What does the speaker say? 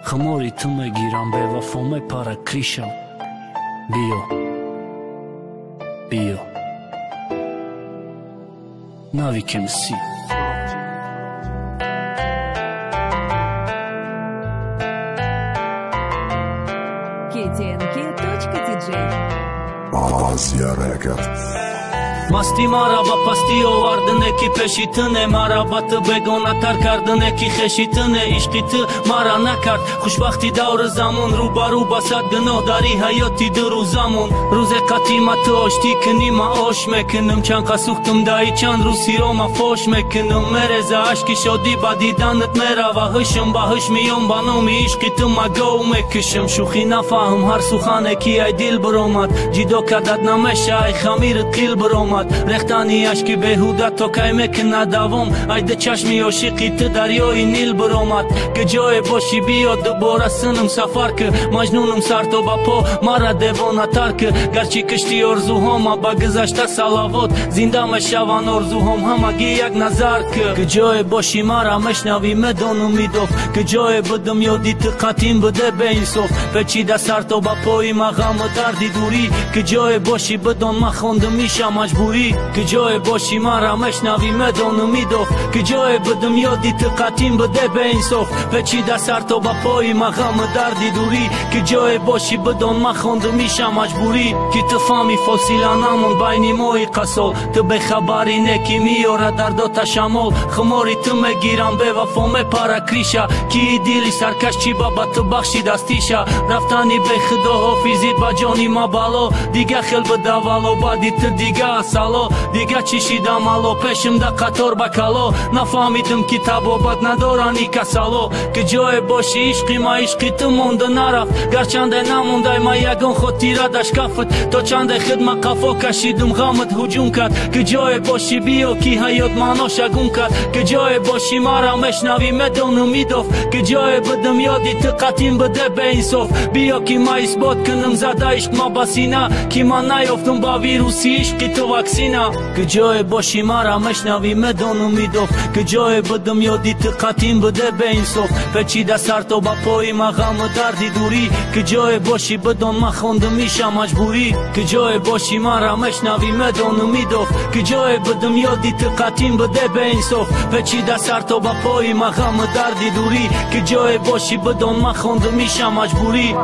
خماری تو میگیرم به وفا میپرکریشم بیا بیا ناوی کمسی KTNK.DJ Asia Records. مستی مرا با پستی آوردن کی پشیتنه مرا با تو بگونتر کردن کی خشیتنه عشقی تو مرا نکرد خوشبختی دور زمان روبرو با صد گناه داری حیاتی دو روزمون روز قطیمت آشتی کنی ما آش میکنم چند قسوختم دایی چند روز سیرو ما فوش میکنم مرزه عشقی شدی با دیدنت میرا و هشم با هش میام با نومی عشقی تو ما گو میکشم شوخی نفهم هر سخانه کی ای دل برامد جیدو کدت نمیشه ای خمیرت قیل برامد رختانی اشکی بهوده تو که میکنه دوام ایده چشمی عاشقی تو دریای نیل برامد که جای باشی بیا دوباره سنم سفر که مجنونم سر تو با پا مرا دیوانه تر که گرچه کشتی ارزوهام با گذشته صلوات زنده میشوان ارزوهام همگی یک نظر که جای باشی مرا مشنوی میدانم میدوف که جای بدم یادی تو قطیم بده به انصاف پیچیده سر تو با پای مغم و دردی دوری که جای باشی بدان من خوانده میشم مجبوری که جای باشی مرا مشنوی میدانم میدوف که جای بدم یادی تو قطیم بده به انصاف پیچیده سر تو با پای مغم و دردی دوری که جای باشی بدان من خوانده میشم مجبوری که تو فهمی فاصله نمون بین مای قسال تو به خبری نکی میاره درد تشمال خماری تو میگیرم به وفا میپرکریشه کی دیلی سرکش چی بابا تو بخشی دستیشه رفتنی به خدا حافظی با جانی ما بالا دیگه خیل بده ولو بعدی تو دیگه سالا دیگه چشیدم الو پیشم ده قطار بکلا نفهمیدم که تبابت ندارنی کسالو که جای باشی عشقی ما عشقی تو مونده نرفت گرچنده نمونده ما یگان خود تیره دشکفت تا چند خدمت قفا کشیدم غمت هجوم کرد که جای باشی بیا کی حیات معنا شگون کرد که جای باشی مرا مشنوی میدانم میدوف که جای بدم یادی تو قطیم بده به انصاف بیا کی ما اثبات کنم زده عشق ما بسینه کی من نیافتم با ویروسی عشقی تو واکسینه که جای باشی مرا مشنوی میدانم میدوف که جای بدم یادی تو قطیم بده به انصاف پیچیده سر تو با پای مغم و دردی دوری که جای باشی بدان من خوانده میشم مجبوری که جای باشی مرا مشنوی میدانم میدوف که جای بدم یادی تو قطیم بده به انصاف پیچیده سر تو با پای مغم و دردی دوری که جای باشی بدان من خوانده میشم مجبوری